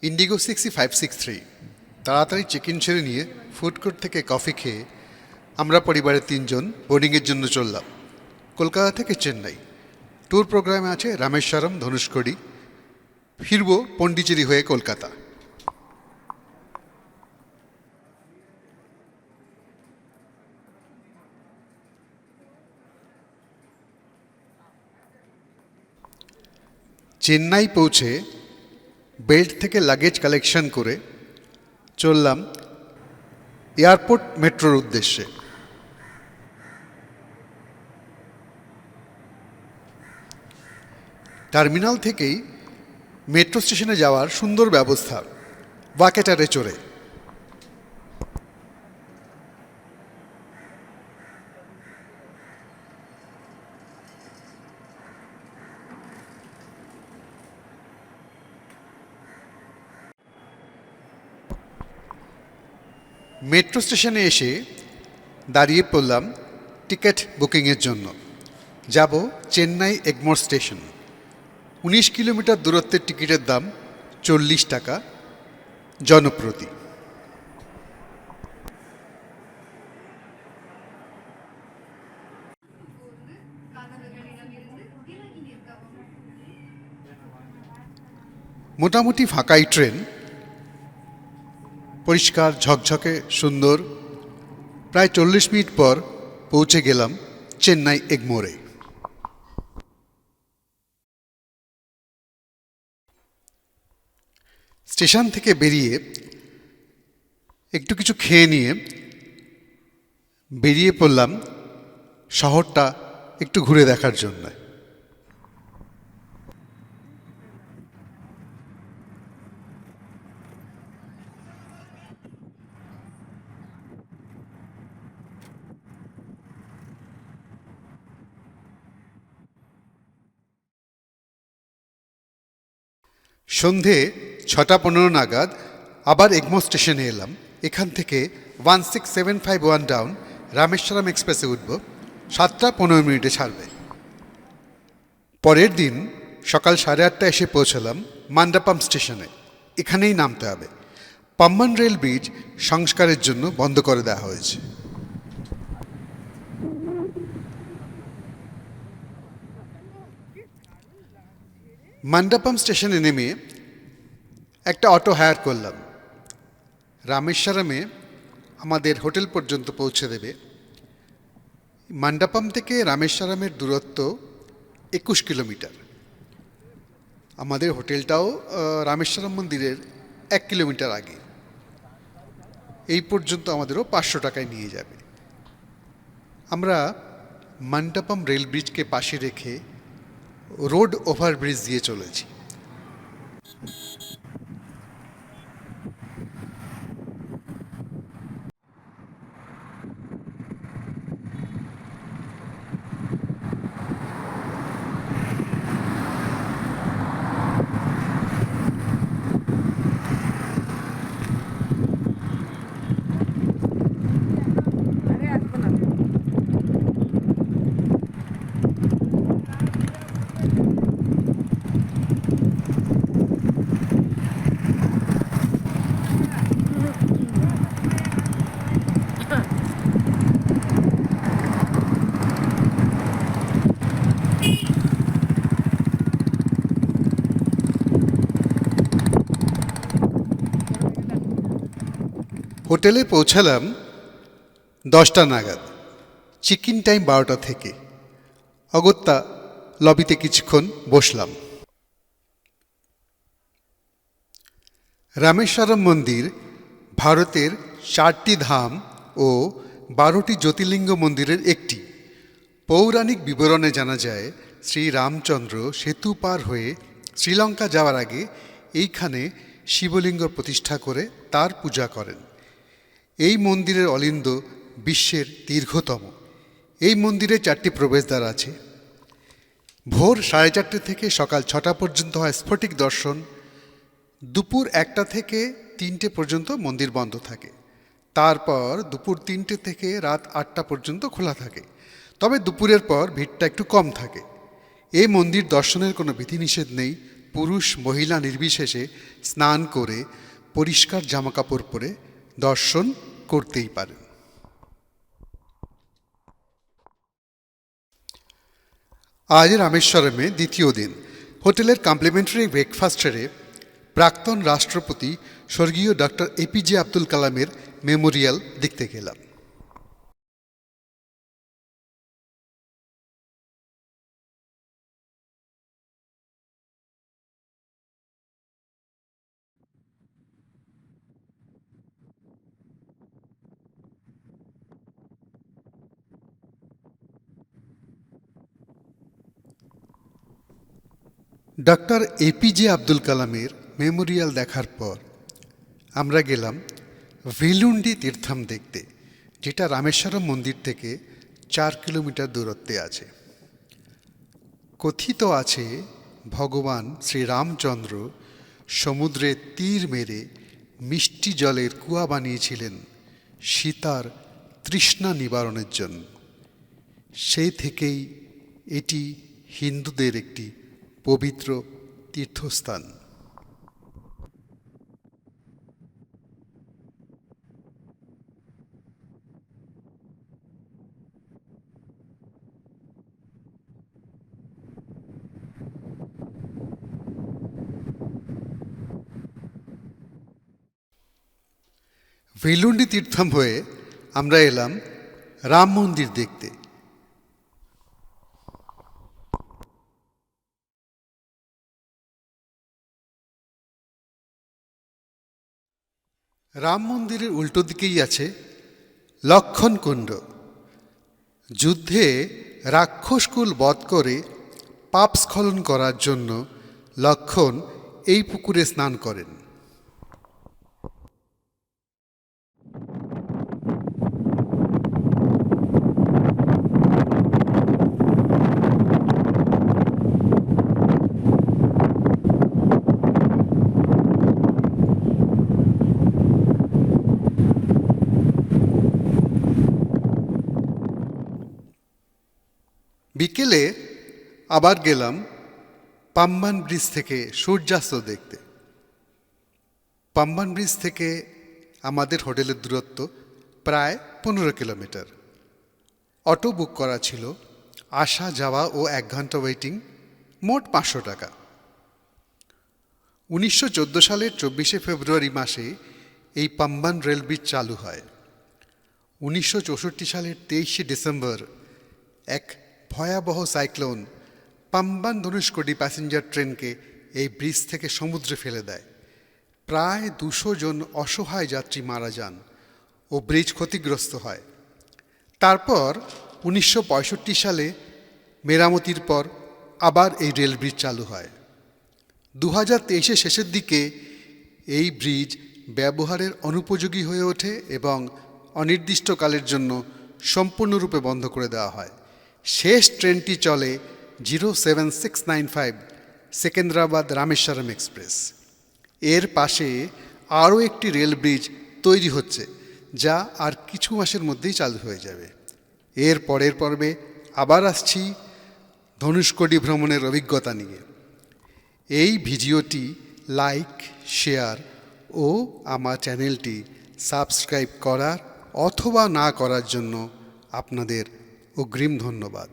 Indigo 6563 তাড়াতাড়ি check in সেরে নিয়ে ফুড কোর্ট থেকে কফি খেয়ে আমরা পরিবারের 3 জন বোর্ডিংয়ের জন্য চললাম কলকাতা থেকে চেন্নাই। ট্যুর প্রোগ্রামে আছে রামেশ্বরম, ধনুষকোডি, ফিরব পন্ডিচেরি হয়ে কলকাতা। চেন্নাই পৌঁছে বেল্ট থেকে লাগেজ কালেকশন করে চললাম এয়ারপোর্ট মেট্রোর উদ্দেশ্যে। টার্মিনাল থেকেই মেট্রো স্টেশনে যাওয়ার সুন্দর ব্যবস্থা, ওয়াকেটারে চড়ে। মেট্রো স্টেশনে এসে দাঁড়িয়ে পড়লাম টিকিট বুকিংয়ের জন্য। যাব চেন্নাই এগমোর স্টেশন। 19 কিলোমিটার দূরত্বের টিকিটের দাম 40 টাকা জনপ্রতি। মোটামুটি ফাঁকাই ট্রেন, পরিষ্কার ঝকঝকে সুন্দর। প্রায় 40 মিনিট পর পৌঁছে গেলাম চেন্নাই এগমোরে। স্টেশন থেকে বেরিয়ে একটু কিছু খেয়ে নিয়ে বেরিয়ে পড়লাম শহরটা একটু ঘুরে দেখার জন্য। সন্ধে 6:15 নাগাদ আবার এগমোর স্টেশনে এলাম। এখান থেকে 16751 ডাউন রামেশ্বরম এক্সপ্রেসে উঠব, 7:15 ছাড়বে। পরের দিন সকাল 8:30 এসে পৌঁছলাম মান্ডাপাম স্টেশনে। এখানেই নামতে হবে। পাম্বান রেল ব্রিজ সংস্কারের জন্য বন্ধ করে দেওয়া হয়েছে। মান্ডাপাম স্টেশনে নেমে একটা অটো হায়ার করলাম। রামেশ্বরমে আমাদের হোটেল পর্যন্ত পৌঁছে দেবে। মান্ডাপাম থেকে রামেশ্বরমের দূরত্ব 21 কিলোমিটার। আমাদের হোটেলটাও রামেশ্বরম মন্দিরের 1 কিলোমিটার আগে। এই পর্যন্ত আমাদেরও 500 টাকায় নিয়ে যাবে। আমরা মান্ডাপাম রেল ব্রিজকে পাশে রেখে রোড ওভারব্রিজ দিয়ে চলেছি। হোটেলে পৌঁছালাম 10টা নাগাদ। চেক ইন টাইম 12টা থেকে। অগত্যা লবিতে কিছুক্ষণ বসলাম। রামেশ্বরম মন্দির ভারতের 4টি ধাম ও 12টি জ্যোতির্লিঙ্গ মন্দিরের একটি। পৌরাণিক বিবরণে জানা যায় শ্রী রামচন্দ্র সেতু পার হয়ে শ্রীলঙ্কা যাওয়ার আগে এইখানে শিবলিঙ্গ প্রতিষ্ঠা করে তার পূজা করেন। এই মন্দিরের অলিন্দ বিশ্বের দীর্ঘতম। এই মন্দিরে 4টি প্রবেশদ্বার আছে। ভোর 4:30 থেকে সকাল 6টা পর্যন্ত হয় স্ফটিক দর্শন। দুপুর 1টা থেকে 3টে পর্যন্ত মন্দির বন্ধ থাকে। তারপর দুপুর 3টে থেকে রাত 8টা পর্যন্ত খোলা থাকে। তবে দুপুরের পর ভিড়টা একটু কম থাকে। এই মন্দির দর্শনের কোনো বিধিনিষেধ নেই। পুরুষ মহিলা নির্বিশেষে স্নান করে পরিষ্কার জামাকাপড় পরে দর্শন করতেই পারেন। আজ রামেশ্বরমে দ্বিতীয় দিন হোটেলের কমপ্লিমেন্টারি ব্রেকফাস্ট সেরে প্রাক্তন রাষ্ট্রপতি স্বর্গীয় ডক্টর এপিজে আব্দুল কালামের মেমোরিয়াল দেখতে গেলাম। ডক্টর এপিজে আব্দুল কালামের মেমোরিয়াল দেখার পর আমরা গেলাম ভেলুন্ডি তীর্থম দেখতে, যেটা রামেশ্বরম মন্দির থেকে 4 কিলোমিটার দূরত্বে আছে। কথিত আছে ভগবান শ্রীরামচন্দ্র সমুদ্রে তীর মেরে মিষ্টি জলের কুয়া বানিয়েছিলেন সীতার তৃষ্ণা নিবারণের জন্য। সেই থেকেই এটি হিন্দুদের একটি পবিত্র তীর্থস্থান। ভেলুন্ডি তীর্থম হয়ে আমরা এলাম রাম মন্দির দেখতে। রাম মন্দিরের উল্টো দিকেই আছে লক্ষণ কুণ্ড। যুদ্ধে রাক্ষসকুল বধ করে পাপ স্খলন করার জন্য লক্ষণ এই পুকুরে স্নান করেন। বিকেলে আবার গেলাম পাম্বান ব্রিজ থেকে সূর্যাস্ত দেখতে। পাম্বান ব্রিজ থেকে আমাদের হোটেলের দূরত্ব প্রায় 15 কিলোমিটার। অটো বুক করা ছিল, আসা যাওয়া ও 1 ঘন্টা ওয়েটিং, মোট 500 টাকা। 1914 সালের 24শে ফেব্রুয়ারি মাসে এই পাম্বান রেল ব্রিজ চালু হয়। 1964 সালের 23শে ডিসেম্বর এক ভয়াবহ সাইক্লোন পাম্বান ধনুষ্কোটি প্যাসেঞ্জার ট্রেনকে এই ব্রিজ থেকে সমুদ্রে ফেলে দেয়। প্রায় 200 জন অসহায় যাত্রী মারা যান ও ব্রিজ ক্ষতিগ্রস্ত হয়। তারপর 1965 সালে মেরামতির পর আবার এই রেল ব্রিজ চালু হয়। 2023 শেষের দিকে এই ব্রিজ ব্যবহারের অনুপযোগী হয়ে ওঠে এবং অনির্দিষ্টকালের জন্য সম্পূর্ণরূপে বন্ধ করে দেওয়া হয়। শেষ ট্রেনটি চলে 07695 সেকেন্দ্রাবাদ রামেশ্বরম এক্সপ্রেস। এর পাশে আরও একটি রেল ব্রিজ তৈরি হচ্ছে, যা আর কিছু মাসের মধ্যেই চালু হয়ে যাবে। এর পরের পর্বে আবার আসছি ধনুষ্কোটি ভ্রমণের অভিজ্ঞতা নিয়ে। এই ভিডিওটি লাইক, শেয়ার ও আমার চ্যানেলটি সাবস্ক্রাইব করার অথবা না করার জন্য আপনাদের অগ্রিম ধন্যবাদ।